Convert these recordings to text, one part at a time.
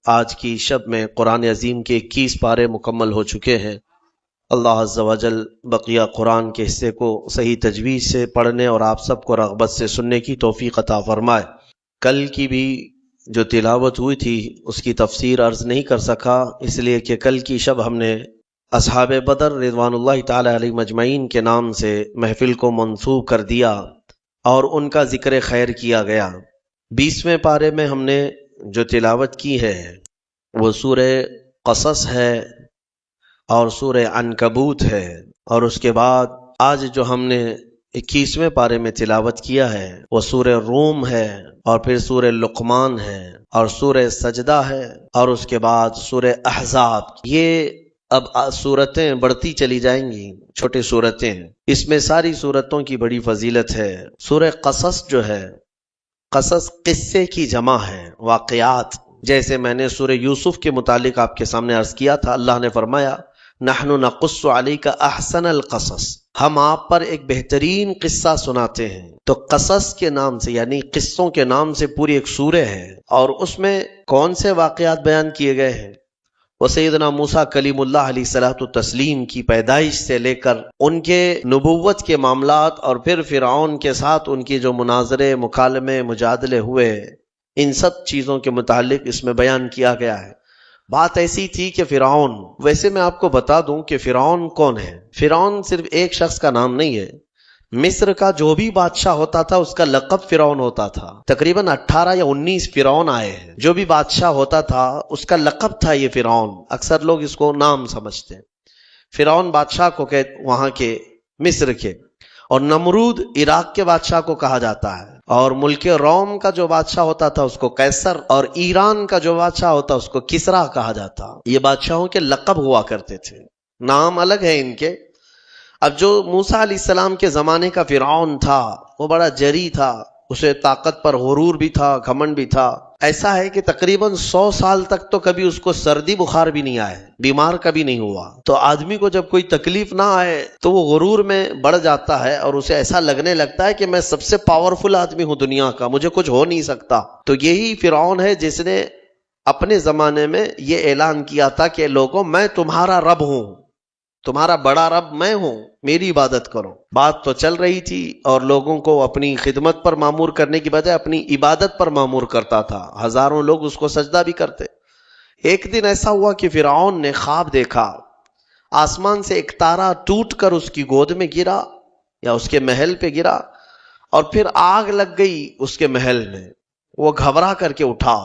آج کی شب میں قرآن عظیم کے 21 پارے مکمل ہو چکے ہیں۔ اللہ عز و جل بقیہ قرآن کے حصے کو صحیح تجوید سے پڑھنے اور آپ سب کو رغبت سے سننے کی توفیق عطا فرمائے۔ کل کی بھی جو تلاوت ہوئی تھی اس کی تفسیر عرض نہیں کر سکا، اس لیے کہ کل کی شب ہم نے اصحاب بدر رضوان اللہ تعالی علیہ مجمعین کے نام سے محفل کو منسوب کر دیا اور ان کا ذکر خیر کیا گیا۔ 20ویں پارے میں ہم نے جو تلاوت کی ہے وہ سورہ قصص ہے اور سورہ عنکبوت ہے، اور اس کے بعد آج جو ہم نے 21ویں پارے میں تلاوت کیا ہے وہ سورہ روم ہے، اور پھر سورہ لقمان ہے، اور سورہ سجدہ ہے، اور اس کے بعد سورہ احزاب۔ یہ اب سورتیں بڑھتی چلی جائیں گی، چھوٹی سورتیں ہیں، اس میں ساری سورتوں کی بڑی فضیلت ہے۔ سورہ قصص جو ہے، قصص قصے کی جمع ہے، واقعات، جیسے میں نے سورہ یوسف کے متعلق آپ کے سامنے عرض کیا تھا، اللہ نے فرمایا نحن نقص علیک احسن القصص، ہم آپ پر ایک بہترین قصہ سناتے ہیں۔ تو قصص کے نام سے یعنی قصوں کے نام سے پوری ایک سورہ ہے، اور اس میں کون سے واقعات بیان کیے گئے ہیں؟ وہ سیدنا موسیٰ کلیم اللہ علیہ الصلوۃ والتسلیم کی پیدائش سے لے کر ان کے نبوت کے معاملات، اور پھر فرعون کے ساتھ ان کی جو مناظرے، مکالمے، مجادلے ہوئے، ان سب چیزوں کے متعلق اس میں بیان کیا گیا ہے۔ بات ایسی تھی کہ فرعون، ویسے میں آپ کو بتا دوں کہ فرعون کون ہے۔ فرعون صرف ایک شخص کا نام نہیں ہے، مصر کا جو بھی بادشاہ ہوتا تھا اس کا لقب فرعون ہوتا تھا۔ تقریباً 18 یا 19 فرعون آئے ہیں، جو بھی بادشاہ ہوتا تھا اس کا لقب تھا یہ فرعون، اکثر لوگ اس کو نام سمجھتے ہیں۔ فرعون بادشاہ کو وہاں کے مصر کے، اور نمرود عراق کے بادشاہ کو کہا جاتا ہے، اور ملک روم کا جو بادشاہ ہوتا تھا اس کو قیصر، اور ایران کا جو بادشاہ ہوتا اس کو کسرا کہا جاتا۔ یہ بادشاہوں کے لقب ہوا کرتے تھے، نام الگ ہے ان کے۔ اب جو موسیٰ علیہ السلام کے زمانے کا فرعون تھا وہ بڑا جری تھا، اسے طاقت پر غرور بھی تھا، گھمنڈ بھی تھا۔ ایسا ہے کہ تقریباً 100 سال تک تو کبھی اس کو سردی بخار بھی نہیں آئے، بیمار کبھی نہیں ہوا۔ تو آدمی کو جب کوئی تکلیف نہ آئے تو وہ غرور میں بڑھ جاتا ہے، اور اسے ایسا لگنے لگتا ہے کہ میں سب سے پاورفل آدمی ہوں دنیا کا، مجھے کچھ ہو نہیں سکتا۔ تو یہی فرعون ہے جس نے اپنے زمانے میں یہ اعلان کیا تھا کہ لوگوں میں تمہارا رب ہوں، تمہارا بڑا رب میں ہوں، میری عبادت کرو۔ بات تو چل رہی تھی، اور لوگوں کو اپنی خدمت پر معمور کرنے کی بجائے اپنی عبادت پر معمور کرتا تھا، ہزاروں لوگ اس کو سجدہ بھی کرتے۔ ایک دن ایسا ہوا کہ فرعون نے خواب دیکھا، آسمان سے ایک تارا ٹوٹ کر اس کی گود میں گرا یا اس کے محل پہ گرا، اور پھر آگ لگ گئی اس کے محل میں۔ وہ گھبرا کر کے اٹھا،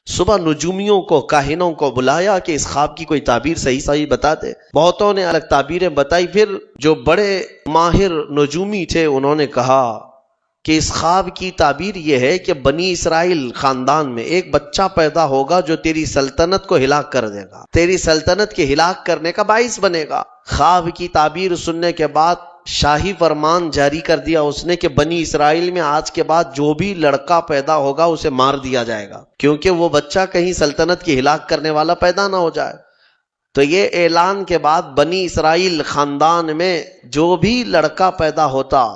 صبح نجومیوں کو، کاہنوں کو بلایا کہ اس خواب کی کوئی تعبیر صحیح بتا دے۔ بہتوں نے الگ تعبیریں بتائی، پھر جو بڑے ماہر نجومی تھے انہوں نے کہا کہ اس خواب کی تعبیر یہ ہے کہ بنی اسرائیل خاندان میں ایک بچہ پیدا ہوگا جو تیری سلطنت کو ہلاک کر دے گا، تیری سلطنت کے ہلاک کرنے کا باعث بنے گا۔ خواب کی تعبیر سننے کے بعد شاہی فرمان جاری کر دیا اس نے کہ بنی اسرائیل میں آج کے بعد جو بھی لڑکا پیدا ہوگا اسے مار دیا جائے گا، کیونکہ وہ بچہ کہیں سلطنت کی ہلاک کرنے والا پیدا نہ ہو جائے۔ تو یہ اعلان کے بعد بنی اسرائیل خاندان میں جو بھی لڑکا پیدا ہوتا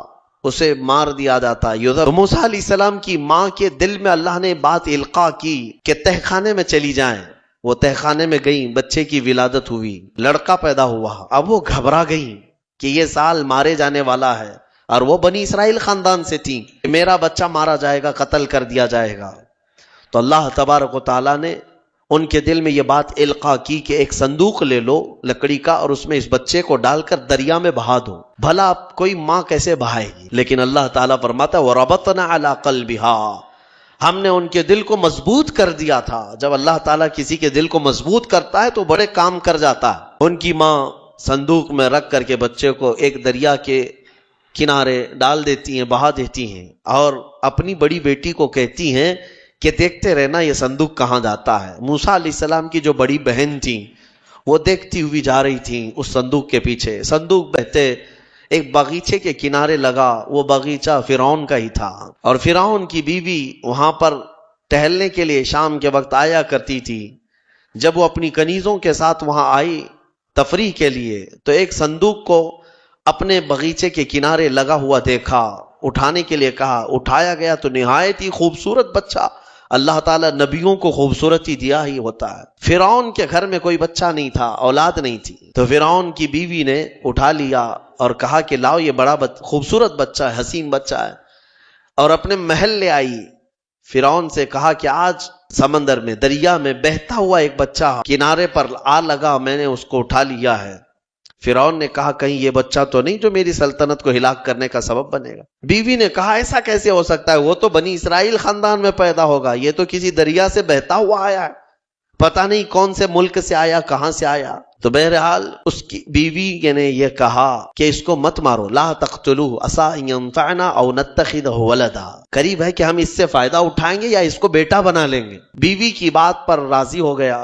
اسے مار دیا جاتا۔ موسیٰ علیہ السلام کی ماں کے دل میں اللہ نے بات القاء کی کہ تہ خانے میں چلی جائیں۔ وہ تہ خانے میں گئیں، بچے کی ولادت ہوئی، لڑکا پیدا ہوا۔ اب وہ گھبرا گئیں کہ یہ سال مارے جانے والا ہے، اور وہ بنی اسرائیل خاندان سے تھی، میرا بچہ مارا جائے گا، قتل کر دیا جائے گا۔ تو اللہ تبارک و تعالیٰ نے ان کے دل میں یہ بات القاء کی کہ ایک صندوق لے لو لکڑی کا، اور اس میں اس بچے کو ڈال کر دریا میں بہا دو۔ بھلا کوئی ماں کیسے بہائے گی؟ لیکن اللہ تعالیٰ فرماتا ہے وَرَبَطْنَا عَلَىٰ قَلْبِهَا، ہم نے ان کے دل کو مضبوط کر دیا تھا۔ جب اللہ تعالیٰ کسی کے دل کو مضبوط کرتا ہے تو بڑے کام کر جاتا ہے۔ ان کی ماں صندوق میں رکھ کر کے بچے کو ایک دریا کے کنارے ڈال دیتی ہیں، بہا دیتی ہیں، اور اپنی بڑی بیٹی کو کہتی ہیں کہ دیکھتے رہنا یہ صندوق کہاں جاتا ہے۔ موسیٰ علیہ السلام کی جو بڑی بہن تھی وہ دیکھتی ہوئی جا رہی تھی اس صندوق کے پیچھے۔ صندوق بہتے ایک باغیچے کے کنارے لگا، وہ باغیچہ فرعون کا ہی تھا، اور فرعون کی بیوی وہاں پر ٹہلنے کے لیے شام کے وقت آیا کرتی تھی۔ جب وہ اپنی کنیزوں کے ساتھ وہاں آئی تفریح کے لیے تو ایک صندوق کو اپنے باغیچے کے کنارے لگا ہوا دیکھا، اٹھانے کے لیے کہا، اٹھایا گیا تو نہایت ہی خوبصورت بچہ اللہ تعالیٰ نبیوں کو خوبصورتی دیا ہی ہوتا ہے۔ فرعون کے گھر میں کوئی بچہ نہیں تھا، اولاد نہیں تھی، تو فرعون کی بیوی نے اٹھا لیا اور کہا کہ لاؤ یہ بڑا خوبصورت بچہ ہے، حسین بچہ ہے، اور اپنے محل لے آئی۔ فرعون سے کہا کہ آج سمندر میں، دریا میں بہتا ہوا ایک بچہ کنارے پر آ لگا، میں نے اس کو اٹھا لیا ہے۔ فرعون نے کہا کہیں یہ بچہ تو نہیں جو میری سلطنت کو ہلاک کرنے کا سبب بنے گا؟ بیوی نے کہا ایسا کیسے ہو سکتا ہے، وہ تو بنی اسرائیل خاندان میں پیدا ہوگا، یہ تو کسی دریا سے بہتا ہوا آیا ہے، پتہ نہیں کون سے ملک سے آیا، کہاں سے آیا۔ تو بہرحال اس کی بیوی نے یہ کہا کہ اس کو مت مارو، لا تقتلوه عسى ان ينفعنا او نتخذه ولدا، قریب ہے کہ ہم اس سے فائدہ اٹھائیں گے یا اس کو بیٹا بنا لیں گے۔ بیوی کی بات پر راضی ہو گیا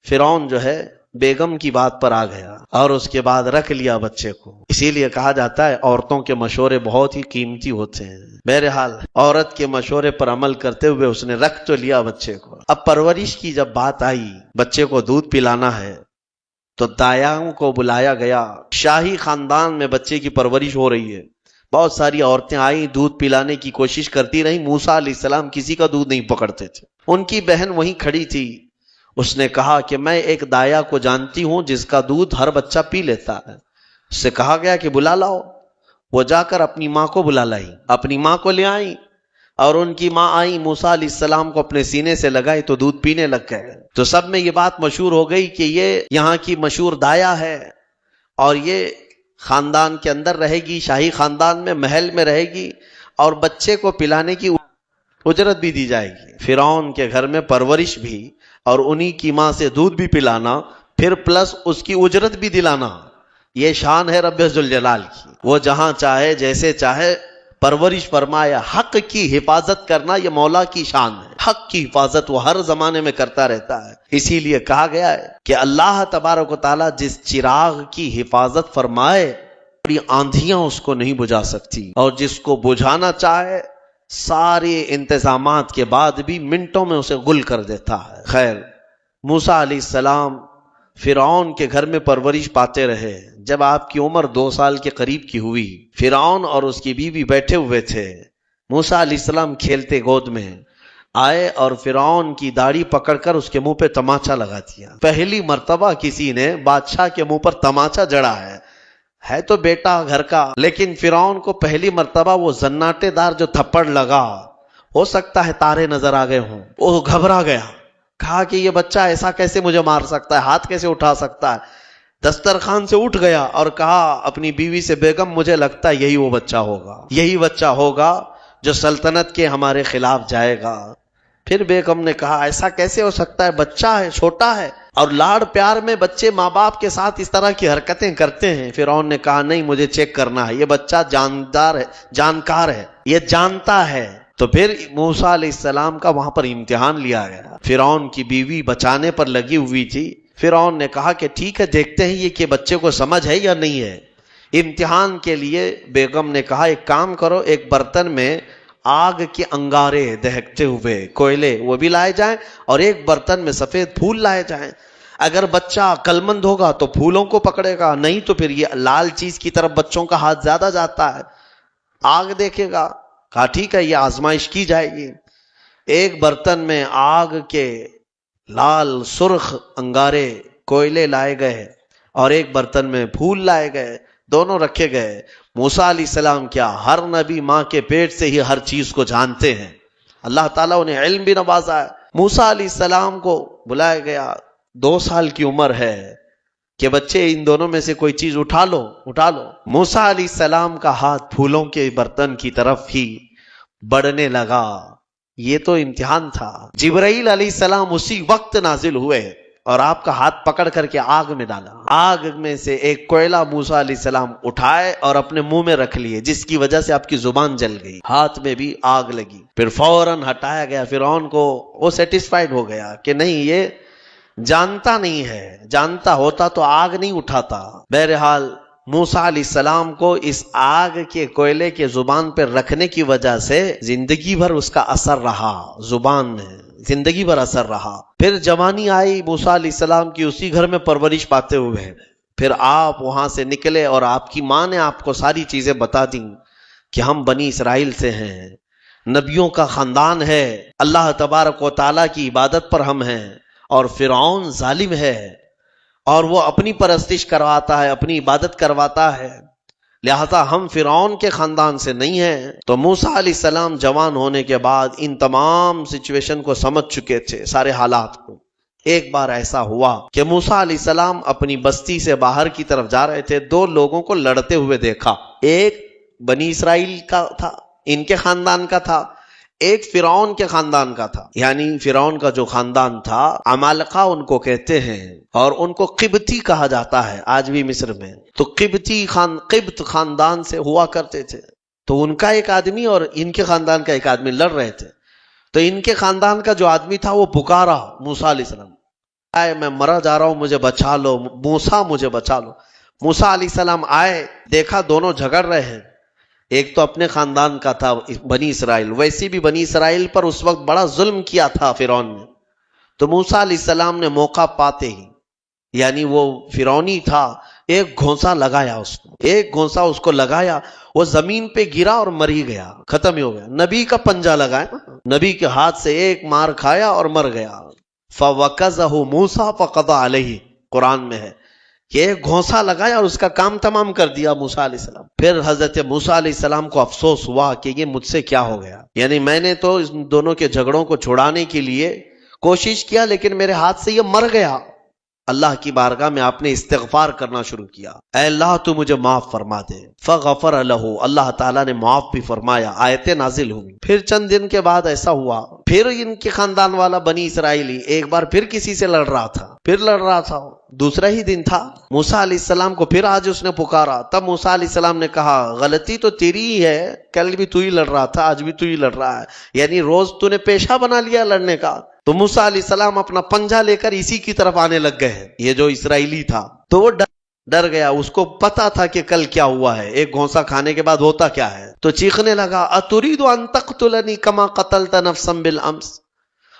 فرعون، جو ہے بیگم کی بات پر آ گیا اور اس کے بعد رکھ لیا بچے کو۔ اسی لیے کہا جاتا ہے عورتوں کے مشورے بہت ہی قیمتی ہوتے ہیں۔ بہرحال عورت کے مشورے پر عمل کرتے ہوئے اس نے رکھ تو لیا بچے کو۔ اب پرورش کی جب بات آئی، بچے کو دودھ پلانا ہے، تو دایاؤں کو بلایا گیا۔ شاہی خاندان میں بچے کی پرورش ہو رہی ہے، بہت ساری عورتیں آئیں، دودھ پلانے کی کوشش کرتی رہیں۔ موسیٰ علیہ السلام کسی کا دودھ نہیں پکڑتے تھے۔ ان کی بہن وہیں کھڑی تھی، اس نے کہا کہ میں ایک دایا کو جانتی ہوں جس کا دودھ ہر بچہ پی لیتا ہے۔ اس سے کہا گیا کہ بلا لاؤ۔ وہ جا کر اپنی ماں کو بلا لائی، اپنی ماں کو لے آئیں، اور ان کی ماں آئی، موسیٰ علیہ السلام کو اپنے سینے سے لگائی تو دودھ پینے لگ گئے۔ تو سب میں یہ بات مشہور ہو گئی کہ یہ یہاں کی مشہور دایا ہے اور یہ خاندان کے اندر رہے گی، شاہی خاندان میں، محل میں رہے گی، اور بچے کو پلانے کی اجرت بھی دی جائے گی۔ فرعون کے گھر میں پرورش بھی اور انہی کی ماں سے دودھ بھی پلانا، پھر پلس اس کی اجرت بھی دلانا، یہ شان ہے رب ذوالجلال کی۔ وہ جہاں چاہے جیسے چاہے پرورش فرمایا۔ حق کی حفاظت کرنا یہ مولا کی شان ہے، حق کی حفاظت وہ ہر زمانے میں کرتا رہتا ہے۔ اسی لیے کہا گیا ہے کہ اللہ تبارک و تعالیٰ جس چراغ کی حفاظت فرمائے، بڑی آندھیاں اس کو نہیں بجھا سکتی، اور جس کو بجھانا چاہے سارے انتظامات کے بعد بھی منٹوں میں اسے گل کر دیتا ہے۔ خیر، موسیٰ علیہ السلام فرعون کے گھر میں پرورش پاتے رہے۔ جب آپ کی عمر 2 سال کے قریب کی ہوئی، فرعون اور اس کی بیوی بیٹھے ہوئے تھے، موسیٰ علیہ السلام کھیلتے گود میں آئے اور فرعون کی داڑھی پکڑ کر اس کے منہ پہ تماچا لگا دیا۔ پہلی مرتبہ کسی نے بادشاہ کے منہ پر تماچا جڑا ہے تو بیٹا گھر کا، لیکن فرعون کو پہلی مرتبہ وہ زناٹے دار جو تھپڑ لگا، ہو سکتا ہے تارے نظر آ گئے ہوں، وہ گھبرا گیا، کہا کہ یہ بچہ ایسا کیسے مجھے مار سکتا ہے، ہاتھ کیسے اٹھا سکتا ہے۔ دسترخوان سے اٹھ گیا اور کہا اپنی بیوی سے، بیگم مجھے لگتا ہے یہی وہ بچہ ہوگا، یہی بچہ ہوگا جو سلطنت کے ہمارے خلاف جائے گا۔ پھر بیگم نے کہا ایسا کیسے ہو سکتا ہے، بچہ ہے، چھوٹا ہے، اور لاڑ پیار میں بچے ماں باپ کے ساتھ اس طرح کی حرکتیں کرتے ہیں۔ فرعون نے کہا نہیں، مجھے چیک کرنا ہے، یہ بچہ جاندار ہے، جانکار ہے، یہ جانتا ہے۔ تو پھر موسیٰ علیہ السلام کا وہاں پر امتحان لیا گیا۔ فرعون کی بیوی بچانے پر لگی ہوئی تھی۔ فرعون نے کہا کہ ٹھیک ہے، دیکھتے ہیں یہ کہ بچے کو سمجھ ہے یا نہیں ہے۔ امتحان کے لیے بیگم نے کہا ایک کام کرو، ایک برتن میں آگ کے انگارے دہکتے ہوئے کوئلے وہ بھی لائے جائیں، اور ایک برتن میں سفید پھول لائے جائیں۔ اگر بچہ عقل مند ہوگا تو پھولوں کو پکڑے گا، نہیں تو پھر یہ لال چیز کی طرف بچوں کا ہاتھ زیادہ جاتا ہے، آگ دیکھے گا۔ کہا ٹھیک ہے، یہ آزمائش کی جائے گی۔ ایک برتن میں آگ کے لال سرخ انگارے کوئلے لائے گئے اور ایک برتن میں پھول لائے گئے، دونوں رکھے گئے۔ موسیٰ علیہ السلام کیا، ہر نبی ماں کے پیٹ سے ہی ہر چیز کو جانتے ہیں، اللہ تعالیٰ انہیں علم بھی نوازا ہے۔ موسیٰ علیہ السلام کو بلایا گیا، 2 سال کی عمر ہے کہ بچے ان دونوں میں سے کوئی چیز اٹھا لو۔ موسیٰ علیہ السلام کا ہاتھ پھولوں کے برتن کی طرف ہی بڑھنے لگا۔ یہ تو امتحان تھا۔ جبرائیل علیہ السلام اسی وقت نازل ہوئے اور آپ کا ہاتھ پکڑ کر کے آگ میں ڈالا۔ آگ میں سے ایک کوئلہ موسیٰ علیہ السلام اٹھائے اور اپنے منہ میں رکھ لیے، جس کی وجہ سے آپ کی زبان جل گئی، ہاتھ میں بھی آگ لگی۔ پھر فوراً ہٹایا گیا۔ فرعون کو وہ سیٹسفائیڈ ہو گیا کہ نہیں، یہ جانتا نہیں ہے، جانتا ہوتا تو آگ نہیں اٹھاتا۔ بہرحال موسیٰ علیہ السلام کو اس آگ کے کوئلے کے زبان پر رکھنے کی وجہ سے زندگی بھر اس کا اثر رہا، زبان میں زندگی بھر اثر رہا۔ پھر جوانی آئی موسیٰ علیہ السلام کی، اسی گھر میں پرورش پاتے ہوئے۔ پھر آپ وہاں سے نکلے اور آپ کی ماں نے آپ کو ساری چیزیں بتا دیں کہ ہم بنی اسرائیل سے ہیں، نبیوں کا خاندان ہے، اللہ تبارک و تعالیٰ کی عبادت پر ہم ہیں، اور فرعون ظالم ہے اور وہ اپنی پرستش کرواتا ہے، اپنی عبادت کرواتا ہے، لہذا ہم فرعون کے خاندان سے نہیں ہیں۔ تو موسیٰ علیہ السلام جوان ہونے کے بعد ان تمام سچویشن کو سمجھ چکے تھے، سارے حالات کو۔ ایک بار ایسا ہوا کہ موسیٰ علیہ السلام اپنی بستی سے باہر کی طرف جا رہے تھے، دو لوگوں کو لڑتے ہوئے دیکھا، ایک بنی اسرائیل کا تھا، ان کے خاندان کا تھا، ایک فرعون کے خاندان کا تھا۔ یعنی فرعون کا جو خاندان تھا، عمالقہ ان کو کہتے ہیں، اور ان کو قبطی کہا جاتا ہے آج بھی مصر میں۔ تو قبط خاندان سے ہوا کرتے تھے، تو ان کا ایک آدمی اور ان کے خاندان کا ایک آدمی لڑ رہے تھے۔ تو ان کے خاندان کا جو آدمی تھا وہ پکارا موسیٰ علیہ السلام، آئے میں مرا جا رہا ہوں، مجھے بچا لو، موسیٰ مجھے بچا لو۔ موسیٰ علیہ السلام آئے، دیکھا دونوں جھگڑ رہے ہیں، ایک تو اپنے خاندان کا تھا بنی اسرائیل، ویسے بھی بنی اسرائیل پر اس وقت بڑا ظلم کیا تھا فرعون نے۔ تو موسیٰ علیہ السلام نے موقع پاتے ہی، یعنی وہ فرعونی تھا، ایک گھونسا لگایا اس کو، ایک گھونسا اس کو لگایا، وہ زمین پہ گرا اور مر ہی گیا، ختم ہی ہو گیا۔ نبی کا پنجہ لگایا، نبی کے ہاتھ سے ایک مار کھایا اور مر گیا۔ فَوَكَزَهُ مُوسَى فَقَضَى عَلَيْهِ، قرآن میں ہے کہ ایک گھونسا لگایا اور اس کا کام تمام کر دیا موسیٰ علیہ السلام۔ پھر حضرت موسیٰ علیہ السلام کو افسوس ہوا کہ یہ مجھ سے کیا ہو گیا، یعنی میں نے تو ان دونوں کے جھگڑوں کو چھڑانے کے لیے کوشش کیا، لیکن میرے ہاتھ سے یہ مر گیا۔ اللہ کی بارگاہ میں آپ نے استغفار کرنا شروع کیا، اے اللہ تو مجھے معاف فرما دے۔ فغفر لہ، اللہ تعالیٰ نے معاف بھی فرمایا، آیتیں نازل ہوئی۔ پھر چند دن کے بعد ایسا ہوا، پھر ان کے خاندان والا بنی اسرائیلی ایک بار پھر کسی سے لڑ رہا تھا، دوسرا ہی دن تھا، موسیٰ علیہ السلام کو پھر آج اس نے پکارا۔ تب موسیٰ علیہ السلام نے کہا غلطی تو تیری ہی ہے، کل بھی تو ہی لڑ رہا تھا، آج بھی تو ہی لڑ رہا ہے، یعنی روز تو نے پیشہ بنا لیا لڑنے کا۔ تو موسیٰ علیہ السلام اپنا پنجہ لے کر اسی کی طرف آنے لگ گئے، یہ جو اسرائیلی تھا تو وہ ڈر گیا، اس کو پتا تھا کہ کل کیا ہوا ہے، ایک گھونسا کھانے کے بعد ہوتا کیا ہے، تو چیخنے لگا اتريد ان تقتلني كما قتلت نفسا بالامس،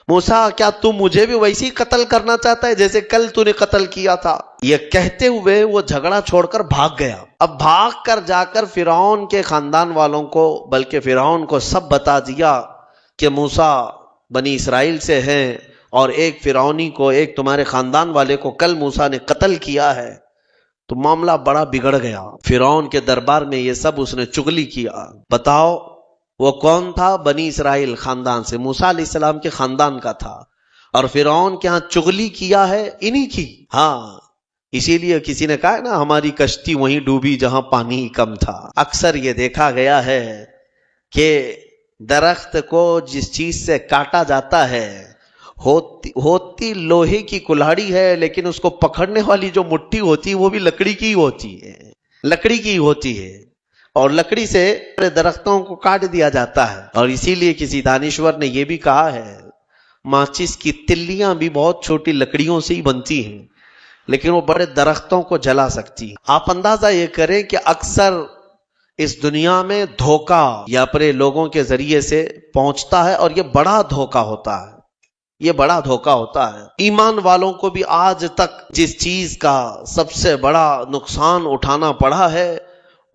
موسیٰ کیا تم مجھے بھی ویسے ہی قتل کرنا چاہتا ہے جیسے کل تو نے قتل کیا تھا؟ یہ کہتے ہوئے وہ جھگڑا چھوڑ کر بھاگ گیا۔ اب بھاگ کر جا کر فرعون کے خاندان والوں کو، بلکہ فرعون کو سب بتا دیا کہ موسیٰ بنی اسرائیل سے ہیں، اور ایک فرعونی کو، ایک تمہارے خاندان والے کو کل موسیٰ نے قتل کیا ہے۔ تو معاملہ بڑا بگڑ گیا، فرعون کے دربار میں یہ سب اس نے چغلی کیا۔ بتاؤ وہ کون تھا؟ بنی اسرائیل خاندان سے، موسیٰ علیہ السلام کے خاندان کا تھا، اور فرعون کے ہاں چغلی کیا ہے انہی کی۔ ہاں، اسی لیے کسی نے کہا نا ہماری کشتی وہیں ڈوبی جہاں پانی کم تھا۔ اکثر یہ دیکھا گیا ہے کہ درخت کو جس چیز سے کاٹا جاتا ہے ہوتی لوہے کی کلاڑی ہے، لیکن اس کو پکڑنے والی جو مٹھی ہوتی ہے وہ بھی لکڑی کی ہوتی ہے، اور لکڑی سے درختوں کو کاٹ دیا جاتا ہے۔ اور اسی لیے کسی دانشور نے یہ بھی کہا ہے ماچس کی تلیاں بھی بہت چھوٹی لکڑیوں سے ہی بنتی ہیں، لیکن وہ بڑے درختوں کو جلا سکتی ہیں۔ آپ اندازہ یہ کریں کہ اکثر اس دنیا میں دھوکہ یا اپنے لوگوں کے ذریعے سے پہنچتا ہے، اور یہ بڑا دھوکہ ہوتا ہے، ایمان والوں کو بھی آج تک جس چیز کا سب سے بڑا نقصان اٹھانا پڑا ہے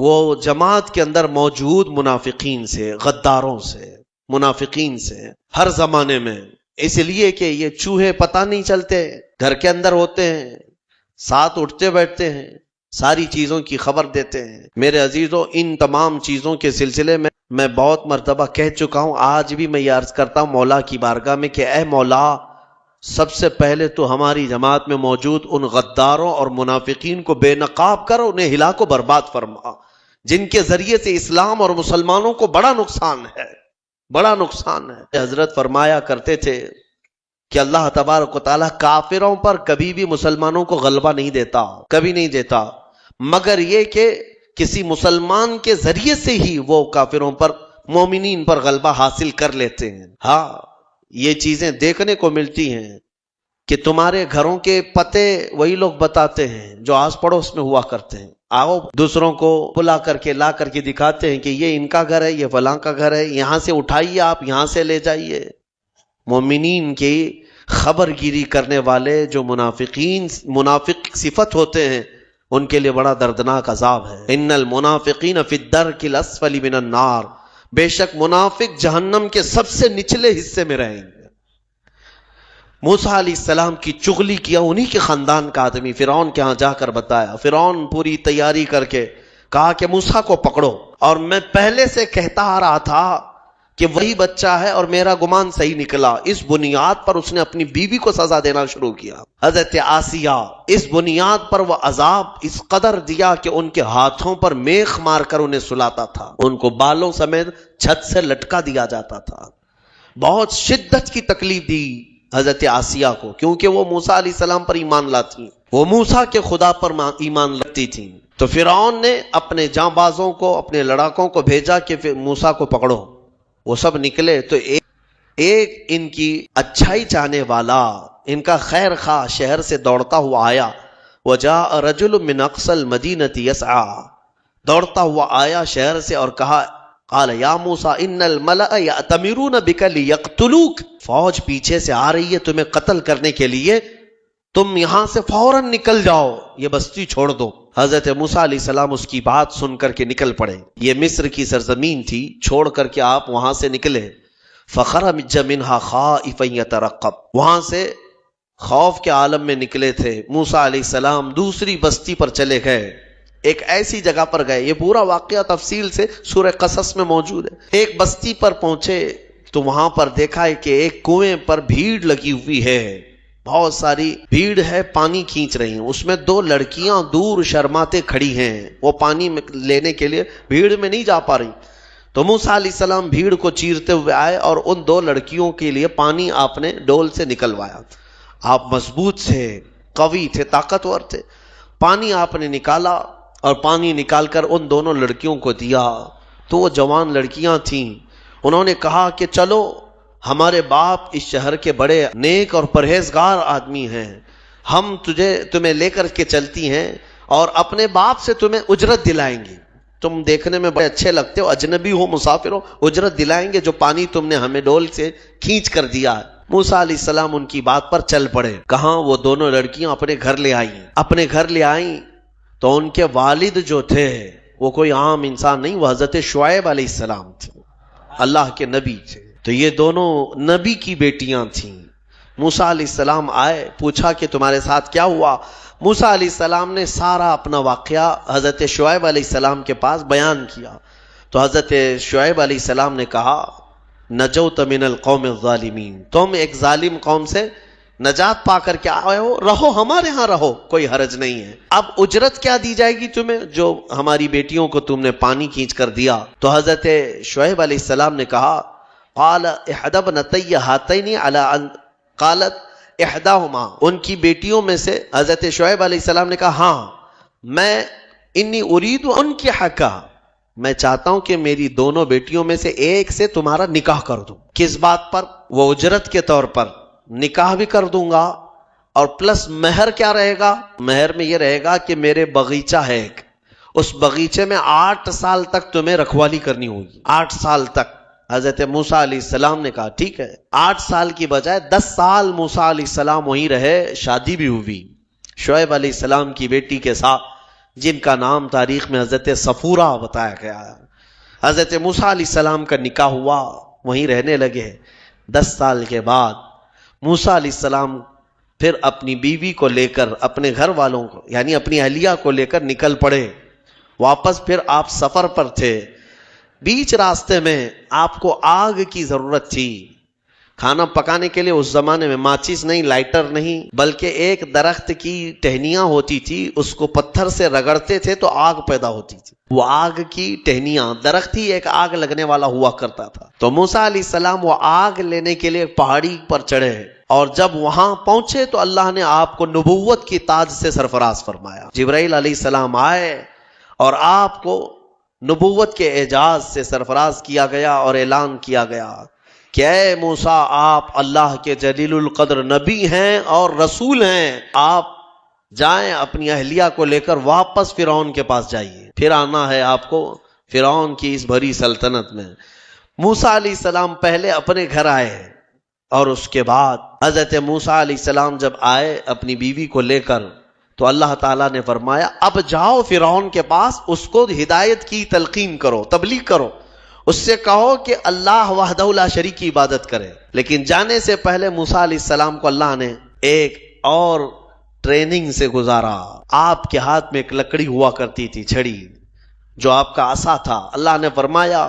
وہ جماعت کے اندر موجود منافقین سے، غداروں سے، منافقین سے، ہر زمانے میں، اس لیے کہ یہ چوہے پتہ نہیں چلتے، گھر کے اندر ہوتے ہیں، ساتھ اٹھتے بیٹھتے ہیں، ساری چیزوں کی خبر دیتے ہیں۔ میرے عزیزوں، ان تمام چیزوں کے سلسلے میں بہت مرتبہ کہہ چکا ہوں، آج بھی میں یہ عرض کرتا ہوں مولا کی بارگاہ میں کہ اے مولا، سب سے پہلے تو ہماری جماعت میں موجود ان غداروں اور منافقین کو بے نقاب کر انہیں ہلاک و برباد فرما، جن کے ذریعے سے اسلام اور مسلمانوں کو بڑا نقصان ہے۔ حضرت فرمایا کرتے تھے کہ اللہ تبارک و تعالیٰ کافروں پر کبھی بھی مسلمانوں کو غلبہ نہیں دیتا، کبھی نہیں دیتا، مگر یہ کہ کسی مسلمان کے ذریعے سے ہی وہ کافروں پر، مومنین پر غلبہ حاصل کر لیتے ہیں۔ ہاں، یہ چیزیں دیکھنے کو ملتی ہیں کہ تمہارے گھروں کے پتے وہی لوگ بتاتے ہیں جو آس پڑوس میں ہوا کرتے ہیں۔ آؤ دوسروں کو بلا کر کے لا کر کے دکھاتے ہیں کہ یہ ان کا گھر ہے، یہ فلاں کا گھر ہے، یہاں سے اٹھائیے، آپ یہاں سے لے جائیے۔ مومنین کی خبر گیری کرنے والے جو منافق صفت ہوتے ہیں، ان کے لیے بڑا دردناک عذاب ہے۔ ان المنافقین فی الدرک الاسفل من النار، بے شک منافق جہنم کے سب سے نچلے حصے میں رہیں گے۔ موسیٰ علیہ السلام کی چغلی کیا انہی کے خاندان کا آدمی فرعون کے ہاں جا کر بتایا۔ فرعون پوری تیاری کر کے کہا کہ موسیٰ کو پکڑو، اور میں پہلے سے کہتا آ رہا تھا کہ وہی بچہ ہے اور میرا گمان صحیح نکلا۔ اس بنیاد پر اس نے اپنی بیوی کو سزا دینا شروع کیا، حضرت آسیہ۔ اس بنیاد پر وہ عذاب اس قدر دیا کہ ان کے ہاتھوں پر میخ مار کر انہیں سلاتا تھا، ان کو بالوں سمیت چھت سے لٹکا دیا جاتا تھا۔ بہت شدت کی تکلیف دی حضرت آسیہ کو، کیونکہ وہ موسیٰ علیہ السلام پر ایمان لاتی، وہ موسیٰ کے خدا پر ایمان رکھتی تھیں۔ تو فرعون نے اپنے جاں بازوں کو، اپنے لڑاکوں کو بھیجا کہ موسیٰ کو پکڑو۔ وہ سب نکلے تو ایک ان کی اچھائی چاہنے والا، ان کا خیر خواہ شہر سے دوڑتا ہوا آیا۔ وجاء رجل من اقصى المدینة یسعى، دوڑتا ہوا آیا شہر سے اور کہا، قال یا موسیٰ ان الملأ یأتمرون بک لیقتلوک، فوج پیچھے سے آ رہی ہے تمہیں قتل کرنے کے لیے، تم یہاں سے فوراً نکل جاؤ، یہ بستی چھوڑ دو۔ حضرت موسیٰ علیہ السلام اس کی بات سن کر کے نکل پڑے۔ یہ مصر کی سرزمین تھی، چھوڑ کر کے آپ وہاں سے نکلے۔ فخرج منها خائفا يترقب، وہاں سے خوف کے عالم میں نکلے تھے۔ موسیٰ علیہ السلام دوسری بستی پر چلے گئے، ایک ایسی جگہ پر گئے، یہ پورا واقعہ تفصیل سے سورہ قصص میں موجود ہے۔ ایک بستی پر پہنچے تو وہاں پر دیکھا ہے کہ ایک کنویں پر بھیڑ لگی ہوئی ہے، بہت ساری بھیڑ ہے، پانی کھینچ رہی ہیں، اس میں دو لڑکیاں دور شرماتے کھڑی ہیں، وہ پانی لینے کے لیے بھیڑ میں نہیں جا پا رہی۔ تو موسیٰ علیہ السلام بھیڑ کو چیرتے ہوئے آئے اور ان دو لڑکیوں کے لیے پانی آپ نے ڈول سے نکلوایا۔ آپ مضبوط تھے، قوی تھے، طاقتور تھے۔ پانی آپ نے نکالا اور پانی نکال کر ان دونوں لڑکیوں کو دیا۔ تو وہ جوان لڑکیاں تھیں، انہوں نے کہا کہ چلو، ہمارے باپ اس شہر کے بڑے نیک اور پرہیزگار آدمی ہیں، ہم تمہیں لے کر کے چلتی ہیں اور اپنے باپ سے تمہیں اجرت دلائیں گے، تم دیکھنے میں بڑے اچھے لگتے ہو، اجنبی ہو، مسافر ہو، اجرت دلائیں گے جو پانی تم نے ہمیں ڈول سے کھینچ کر دیا۔ موسیٰ علیہ السلام ان کی بات پر چل پڑے۔ کہاں وہ دونوں لڑکیاں اپنے گھر لے آئیں۔ اپنے گھر لے آئیں تو ان کے والد جو تھے وہ کوئی عام انسان نہیں، وہ حضرت شعیب علیہ السلام تھے، اللہ کے نبی تھے۔ تو یہ دونوں نبی کی بیٹیاں تھیں۔ موسیٰ علیہ السلام آئے، پوچھا کہ تمہارے ساتھ کیا ہوا؟ موسیٰ علیہ السلام نے سارا اپنا واقعہ حضرت شعیب علیہ السلام کے پاس بیان کیا۔ تو حضرت شعیب علیہ السلام نے کہا، نجوت من القوم الظالمین، تم ایک ظالم قوم سے نجات پا کر کے آئے ہو، رہو ہمارے ہاں، رہو، کوئی حرج نہیں ہے۔ اب اجرت کیا دی جائے گی تمہیں جو ہماری بیٹیوں کو تم نے پانی کھینچ کر دیا؟ تو حضرت شعیب علیہ السلام نے کہا، قال احدى ابنتي هاتين على ان قالت احداهما، ان کی بیٹیوں میں سے حضرت شعیب علیہ السلام نے کہا، ہاں میں انی اريد ان کی حقا، میں چاہتا ہوں کہ میری دونوں بیٹیوں میں سے ایک سے تمہارا نکاح کر دوں۔ کس بات پر؟ وہ اجرت کے طور پر نکاح بھی کر دوں گا، اور پلس مہر کیا رہے گا؟ مہر میں یہ رہے گا کہ میرے باغیچہ ہے ایک، اس باغیچے میں 8 سال تک تمہیں رکھوالی کرنی ہوگی، 8 سال تک۔ حضرت موسیٰ علیہ السلام نے کہا ٹھیک ہے۔ 8 سال کی بجائے 10 سال موسیٰ علیہ السلام وہیں رہے، شادی بھی ہوئی شعیب علیہ السلام کی بیٹی کے ساتھ، جن کا نام تاریخ میں حضرت صفورہ بتایا گیا ہے۔ حضرت موسیٰ علیہ السلام کا نکاح ہوا، وہیں رہنے لگے۔ 10 سال کے بعد موسیٰ علیہ السلام پھر اپنی بیوی کو لے کر، اپنے گھر والوں کو یعنی اپنی اہلیہ کو لے کر نکل پڑے واپس۔ پھر آپ سفر پر تھے، بیچ راستے میں آپ کو آگ کی ضرورت تھی۔ کھانا پکانے کے لیے اس زمانے میں ماچس نہیں، لائٹر نہیں، بلکہ ایک درخت کی ٹہنیاں ہوتی تھی، اس کو پتھر سے رگڑتے تھے تو آگ پیدا ہوتی تھی۔ وہ آگ کی ٹہنیاں، درخت ہی ایک آگ لگنے والا ہوا کرتا تھا۔ تو موسیٰ علیہ السلام وہ آگ لینے کے لیے پہاڑی پر چڑھے، اور جب وہاں پہنچے تو اللہ نے آپ کو نبوت کی تاج سے سرفراز فرمایا۔ جبرائیل علیہ السلام آئے اور آپ کو نبوت کے اعجاز سے سرفراز کیا گیا اور اعلان کیا گیا کہ اے موسیٰ، آپ اللہ کے جلیل القدر نبی ہیں اور رسول ہیں، آپ جائیں اپنی اہلیہ کو لے کر واپس فرعون کے پاس جائیے، پھر آنا ہے آپ کو فرعون کی اس بھری سلطنت میں۔ موسیٰ علیہ السلام پہلے اپنے گھر آئے، اور اس کے بعد حضرت موسیٰ علیہ السلام جب آئے اپنی بیوی کو لے کر، تو اللہ تعالیٰ نے فرمایا اب جاؤ فرعون کے پاس، اس کو ہدایت کی تلقین کرو، تبلیغ کرو، اس سے کہو کہ اللہ وحدہ لا شریک کی عبادت کرے۔ لیکن جانے سے پہلے موسیٰ علیہ السلام کو اللہ نے ایک اور ٹریننگ سے گزارا۔ آپ کے ہاتھ میں ایک لکڑی ہوا کرتی تھی، چھڑی، جو آپ کا عصا تھا۔ اللہ نے فرمایا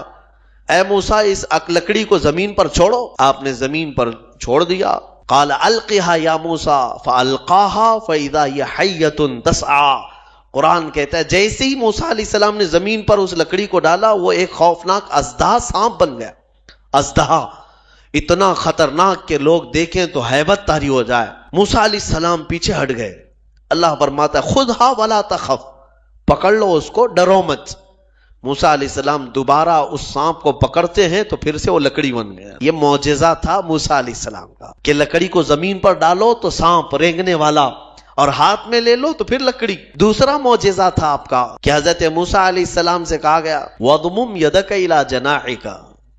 اے موسیٰ اس لکڑی کو زمین پر چھوڑو۔ آپ نے زمین پر چھوڑ دیا۔ قال القها یا موسیٰ فالقاها فاذا هي حیۃ تسعى۔ قرآن کہتا ہے جیسے ہی موسیٰ علیہ السلام نے زمین پر اس لکڑی کو ڈالا وہ ایک خوفناک اژدہا سانپ بن گیا۔ اژدہا اتنا خطرناک کہ لوگ دیکھیں تو ہیبت طاری ہو جائے۔ موسیٰ علیہ السلام پیچھے ہٹ گئے۔ اللہ فرماتا ہے خذھا ولا تخف، پکڑ لو اس کو، ڈرو مت۔ موسیٰ علیہ السلام دوبارہ اس سانپ کو پکڑتے ہیں تو پھر سے وہ لکڑی بن گیا۔ یہ معجزہ تھا موسیٰ علیہ السلام کا کہ لکڑی کو زمین پر ڈالو تو سانپ رینگنے والا، اور ہاتھ میں لے لو تو پھر لکڑی۔ دوسرا معجزہ تھا آپ کا کہ حضرت موسیٰ علیہ السلام سے کہا گیا وَضْمُمْ يَدَكَ إِلَى جَنَاحِكَ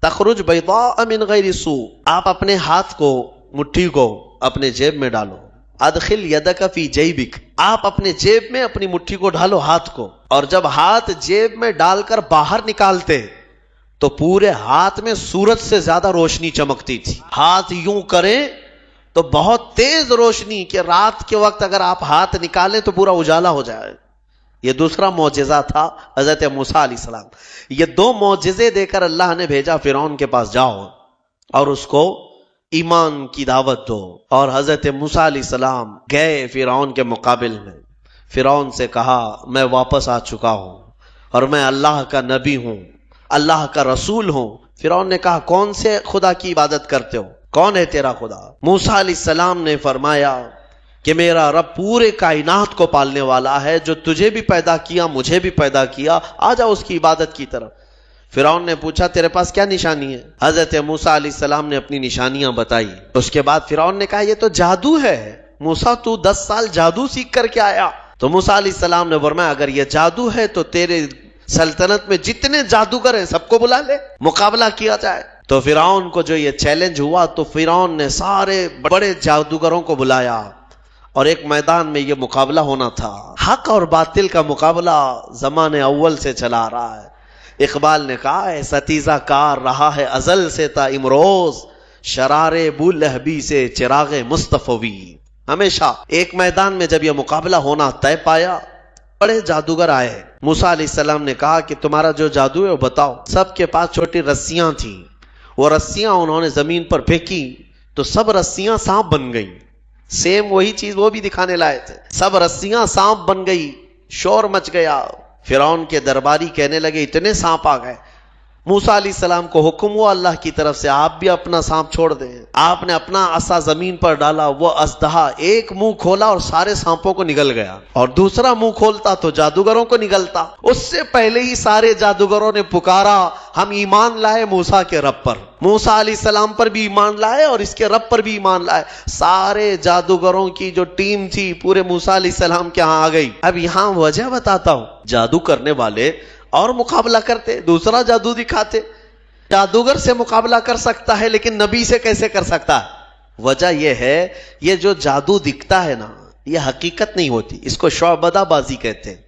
تَخْرُجْ بَيْضَاءَ مِنْ غَيْرِ سُوءٍ۔ آپ اپنے ہاتھ کو، مٹھی کو اپنے جیب میں ڈالو۔ ادخل یدک فی جیبک، آپ اپنے جیب میں اپنی مٹھی کو ڈالو، ہاتھ کو، اور جب ہاتھ جیب میں ڈال کر باہر نکالتے تو پورے ہاتھ میں سورج سے زیادہ روشنی چمکتی تھی۔ ہاتھ یوں کریں تو بہت تیز روشنی کہ رات کے وقت اگر آپ ہاتھ نکالیں تو پورا اجالا ہو جائے۔ یہ دوسرا معجزہ تھا حضرت موسیٰ علیہ السلام۔ یہ دو معجزے دے کر اللہ نے بھیجا فرعون کے پاس، جاؤ اور اس کو ایمان کی دعوت دو۔ اور حضرت موسیٰ علیہ السلام گئے فرعون کے مقابل میں۔ فرعون سے کہا میں واپس آ چکا ہوں اور میں اللہ کا نبی ہوں، اللہ کا رسول ہوں۔ فرعون نے کہا کون سے خدا کی عبادت کرتے ہو، کون ہے تیرا خدا؟ موسیٰ علیہ السلام نے فرمایا کہ میرا رب پورے کائنات کو پالنے والا ہے، جو تجھے بھی پیدا کیا مجھے بھی پیدا کیا، آ جا اس کی عبادت کی طرف۔ فرعون نے پوچھا تیرے پاس کیا نشانی ہے؟ حضرت موسیٰ علیہ السلام نے اپنی نشانیاں بتائی۔ اس کے بعد فرعون نے کہا یہ تو جادو ہے، موسیٰ تو 10 سال جادو سیکھ کر کے آیا۔ تو موسیٰ علیہ السلام نے فرمایا اگر یہ جادو ہے تو تیرے سلطنت میں جتنے جادوگر ہیں سب کو بلا لے، مقابلہ کیا جائے۔ تو فرعون کو جو یہ چیلنج ہوا تو فرعون نے سارے بڑے جادوگروں کو بلایا اور ایک میدان میں یہ مقابلہ ہونا تھا۔ حق اور باطل کا مقابلہ زمانے اول سے چلا آ رہا ہے۔ اقبال نے کہا ہے ستیزہ کار رہا ہے ازل سے تا امروز، شرار بولہبی سے چراغ مصطفی۔ ہمیشہ ایک میدان میں جب یہ مقابلہ ہونا طے پایا، بڑے جادوگر آئے۔ موسیٰ علیہ السلام نے کہا کہ تمہارا جو جادو ہے وہ بتاؤ۔ سب کے پاس چھوٹی رسیاں تھیں، وہ رسیاں انہوں نے زمین پر پھینکی تو سب رسیاں سانپ بن گئیں۔ سیم وہی چیز وہ بھی دکھانے لائے تھے، سب رسیاں سانپ بن گئی، شور مچ گیا۔ فرعون کے درباری کہنے لگے اتنے سانپ آ گئے۔ موسیٰ علیہ السلام کو حکم ہوا اللہ کی طرف سے آپ بھی اپنا سانپ چھوڑ دیں۔ آپ نے اپنا عصا زمین پر ڈالا، وہ اژدہا ایک منہ کھولا اور سارے سانپوں کو نگل گیا، اور دوسرا منہ کھولتا تو جادوگروں کو نگلتا۔ اس سے پہلے ہی سارے جادوگروں نے پکارا ہم ایمان لائے موسیٰ کے رب پر، موسیٰ علیہ السلام پر بھی ایمان لائے اور اس کے رب پر بھی ایمان لائے۔ سارے جادوگروں کی جو ٹیم تھی پورے موسیٰ علیہ السلام کے ہاں آ گئی۔ اب یہاں وجہ بتاتا ہوں، جادو کرنے والے اور مقابلہ کرتے، دوسرا جادو دکھاتے۔ جادوگر سے مقابلہ کر سکتا ہے لیکن نبی سے کیسے کر سکتا ہے؟ وجہ یہ ہے یہ جو جادو دکھتا ہے نا یہ حقیقت نہیں ہوتی، اس کو شعبدہ بازی کہتے ہیں،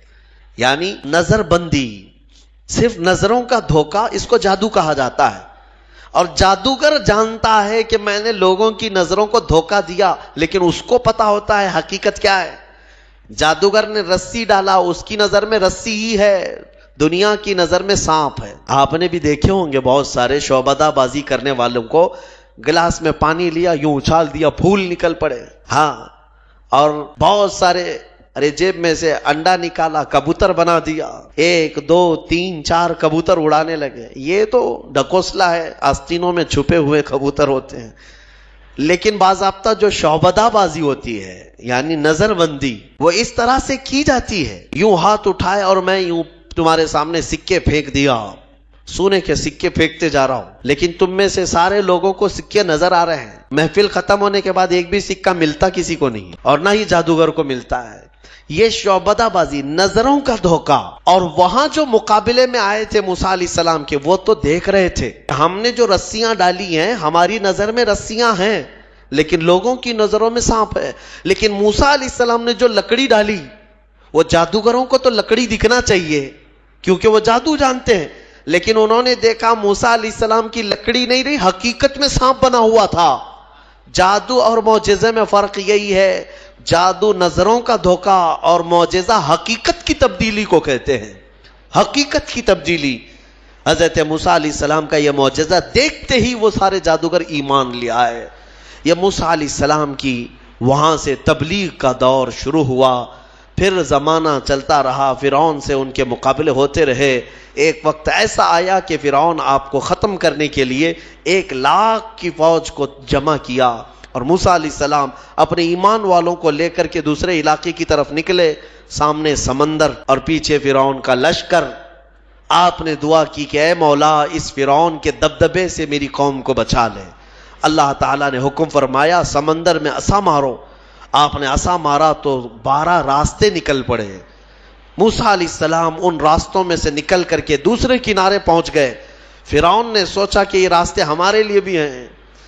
یعنی نظر بندی، صرف نظروں کا دھوکہ، اس کو جادو کہا جاتا ہے۔ اور جادوگر جانتا ہے کہ میں نے لوگوں کی نظروں کو دھوکہ دیا، لیکن اس کو پتا ہوتا ہے حقیقت کیا ہے۔ جادوگر نے رسی ڈالا، اس کی نظر میں رسی ہی ہے، دنیا کی نظر میں سانپ ہے۔ آپ نے بھی دیکھے ہوں گے بہت سارے شعبدہ بازی کرنے والوں کو، گلاس میں پانی لیا یوں اچھال دیا، پھول نکل پڑے، ہاں، اور بہت سارے ارے جیب میں سے انڈا نکالا، کبوتر بنا دیا، 1 2 3 4 کبوتر اڑانے لگے۔ یہ تو ڈکوسلا ہے، آستینوں میں چھپے ہوئے کبوتر ہوتے ہیں۔ لیکن باضابطہ جو شعبدہ بازی ہوتی ہے یعنی نظر بندی، وہ اس طرح سے کی جاتی ہے، یوں ہاتھ اٹھائے اور میں یوں تمہارے سامنے سکے پھینک دیا، سونے کے سکے پھینکتے جا رہا ہوں، لیکن تم میں سے سارے لوگوں کو سکے نظر آ رہے ہیں۔ محفل ختم ہونے کے بعد ایک بھی سکہ ملتا کسی کو نہیں، اور نہ ہی جادوگر کو ملتا ہے۔ یہ شعبدہ بازی، نظروں کا دھوکہ۔ اور وہاں جو مقابلے میں آئے تھے موسیٰ علیہ السلام کے، وہ تو دیکھ رہے تھے ہم نے جو رسیاں ڈالی ہیں ہماری نظر میں رسیاں ہیں لیکن لوگوں کی نظروں میں سانپ ہے۔ لیکن موسیٰ علیہ السلام نے جو لکڑی ڈالی، وہ جادوگروں کو تو لکڑی دکھنا چاہیے کیونکہ وہ جادو جانتے ہیں، لیکن انہوں نے دیکھا موسیٰ علیہ السلام کی لکڑی نہیں رہی، حقیقت میں سانپ بنا ہوا تھا۔ جادو اور معجزے میں فرق یہی ہے، جادو نظروں کا دھوکہ اور معجزہ حقیقت کی تبدیلی کو کہتے ہیں، حقیقت کی تبدیلی۔ حضرت موسیٰ علیہ السلام کا یہ معجزہ دیکھتے ہی وہ سارے جادوگر ایمان لے آئے۔ یہ موسیٰ علیہ السلام کی وہاں سے تبلیغ کا دور شروع ہوا، پھر زمانہ چلتا رہا، فرعون سے ان کے مقابلے ہوتے رہے۔ ایک وقت ایسا آیا کہ فرعون آپ کو ختم کرنے کے لیے 1,00,000 کی فوج کو جمع کیا، اور موسیٰ علیہ السلام اپنے ایمان والوں کو لے کر کے دوسرے علاقے کی طرف نکلے۔ سامنے سمندر اور پیچھے فرعون کا لشکر۔ آپ نے دعا کی کہ اے مولا اس فرعون کے دبدبے سے میری قوم کو بچا لے۔ اللہ تعالیٰ نے حکم فرمایا سمندر میں عصا مارو۔ آپ نے عصا مارا تو 12 راستے نکل پڑے۔ موسیٰ علیہ السلام ان راستوں میں سے نکل کر کے دوسرے کنارے پہنچ گئے۔ فرعون نے سوچا کہ یہ راستے ہمارے لیے بھی ہیں،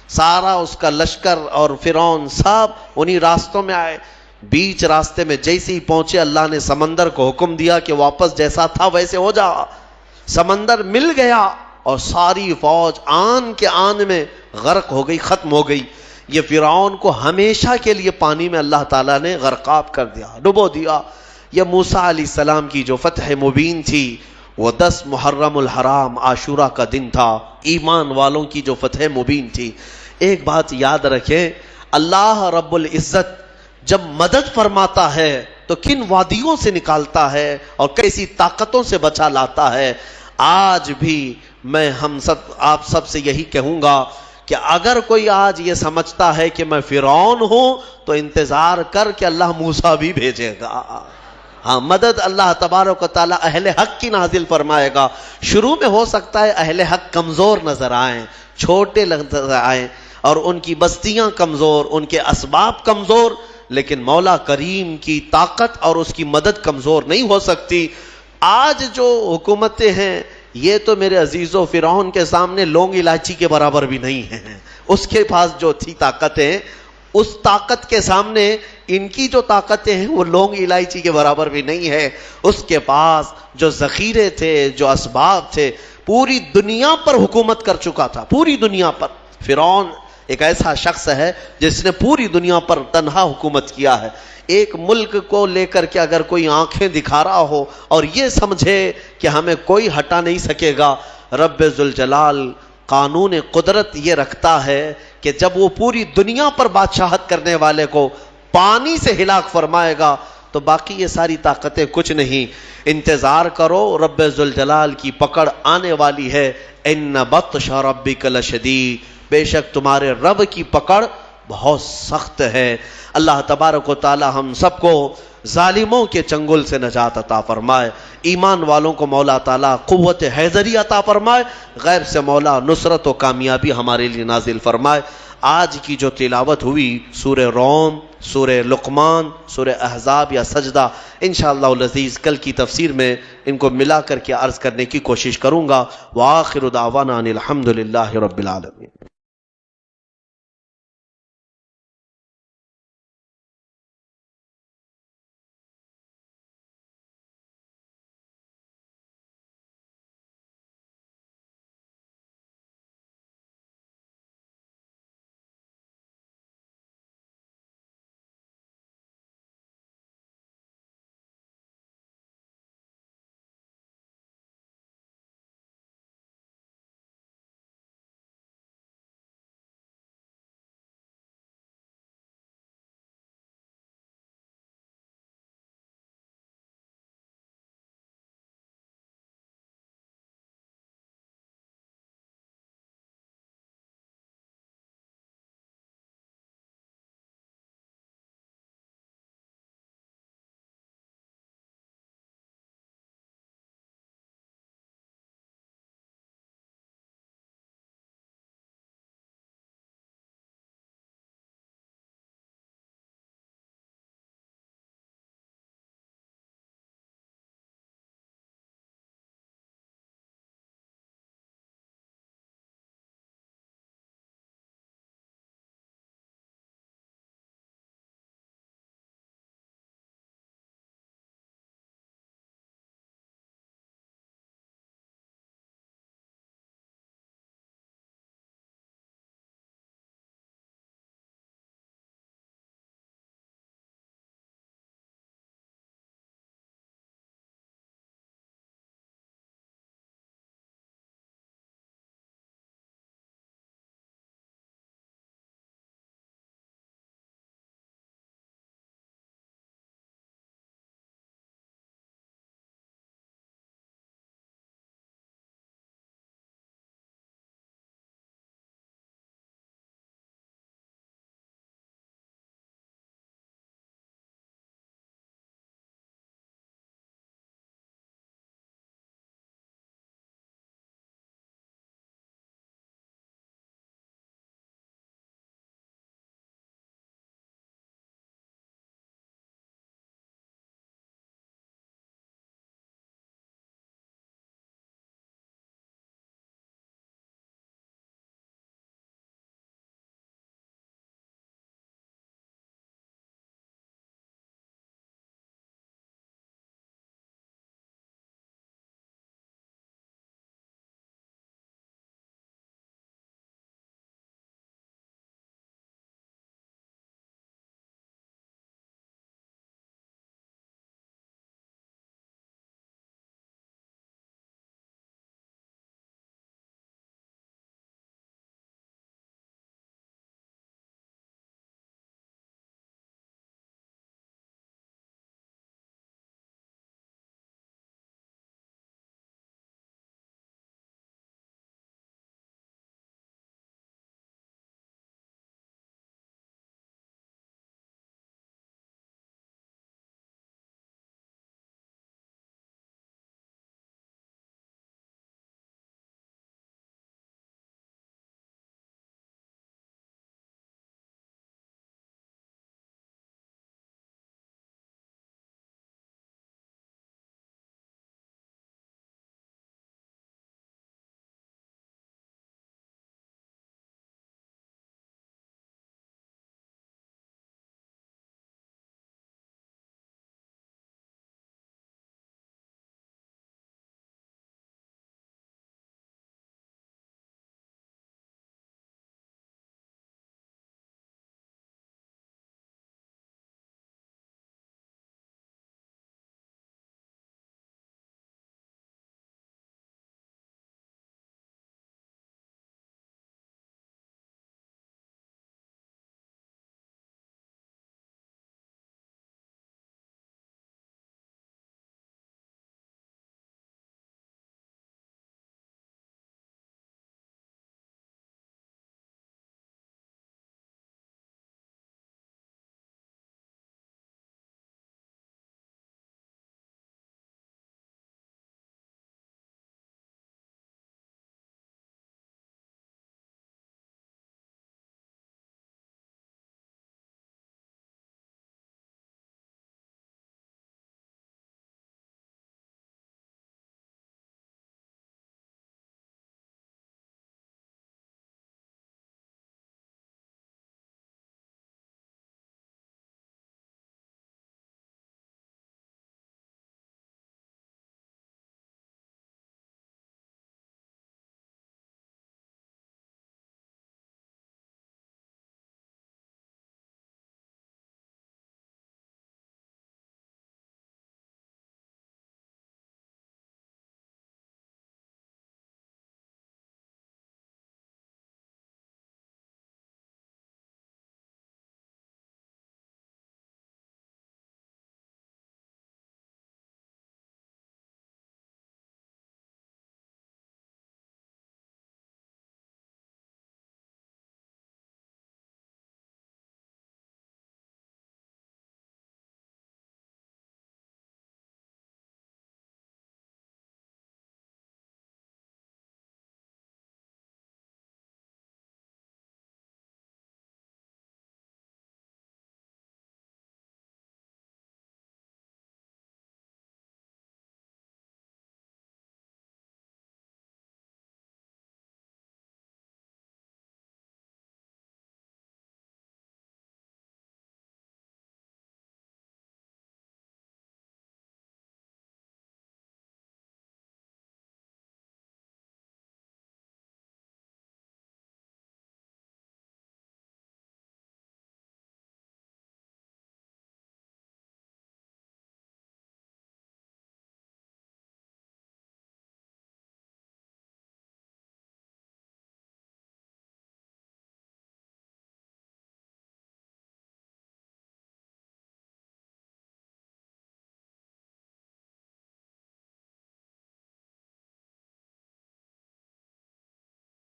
سارا اس کا لشکر اور فرعون سب انہی راستوں میں آئے۔ بیچ راستے میں جیسے ہی پہنچے اللہ نے سمندر کو حکم دیا کہ واپس جیسا تھا ویسے ہو جا۔ سمندر مل گیا اور ساری فوج آن کے آن میں غرق ہو گئی، ختم ہو گئی۔ یہ فرعون کو ہمیشہ کے لیے پانی میں اللہ تعالیٰ نے غرقاب کر دیا، ڈبو دیا۔ یہ موسیٰ علیہ السلام کی جو فتح مبین تھی وہ 10 محرم الحرام عاشورہ کا دن تھا، ایمان والوں کی جو فتح مبین تھی۔ ایک بات یاد رکھیں، اللہ رب العزت جب مدد فرماتا ہے تو کن وادیوں سے نکالتا ہے اور کیسی طاقتوں سے بچا لاتا ہے۔ آج بھی میں آپ سب سے یہی کہوں گا کہ اگر کوئی آج یہ سمجھتا ہے کہ میں فرعون ہوں تو انتظار کر کہ اللہ موسیٰ بھی بھیجے گا۔ ہاں، مدد اللہ تبارک و تعالیٰ اہل حق کی نازل فرمائے گا۔ شروع میں ہو سکتا ہے اہل حق کمزور نظر آئیں، چھوٹے نظر آئیں، اور ان کی بستیاں کمزور، ان کے اسباب کمزور، لیکن مولا کریم کی طاقت اور اس کی مدد کمزور نہیں ہو سکتی۔ آج جو حکومتیں ہیں یہ تو میرے عزیزو فرعون کے سامنے لونگ الائچی کے برابر بھی نہیں ہیں۔ اس کے پاس جو تھی طاقتیں، اس طاقت کے سامنے ان کی جو طاقتیں ہیں وہ لونگ الائچی کے برابر بھی نہیں ہے۔ اس کے پاس جو ذخیرے تھے، جو اسباب تھے، پوری دنیا پر حکومت کر چکا تھا، پوری دنیا پر۔ فرعون ایک ایسا شخص ہے جس نے پوری دنیا پر تنہا حکومت کیا ہے۔ ایک ملک کو لے کر کے اگر کوئی آنکھیں دکھا رہا ہو اور یہ سمجھے کہ ہمیں کوئی ہٹا نہیں سکے گا، رب ذوالجلال قانون قدرت یہ رکھتا ہے کہ جب وہ پوری دنیا پر بادشاہت کرنے والے کو پانی سے ہلاک فرمائے گا تو باقی یہ ساری طاقتیں کچھ نہیں۔ انتظار کرو، رب ذوالجلال کی پکڑ آنے والی ہے۔ ان بطش ربک لشدید، بے شک تمہارے رب کی پکڑ بہت سخت ہے۔ اللہ تبارک و تعالی ہم سب کو ظالموں کے چنگل سے نجات عطا فرمائے، ایمان والوں کو مولا تعالیٰ قوت حیدری عطا فرمائے، غیر سے مولا نصرت و کامیابی ہمارے لیے نازل فرمائے۔ آج کی جو تلاوت ہوئی سورہ روم، سورہ لقمان، سورہ احزاب یا سجدہ، انشاءاللہ العزیز کل کی تفسیر میں ان کو ملا کر کے عرض کرنے کی کوشش کروں گا۔ وآخر دعوانا ان الحمدللہ رب العالمین۔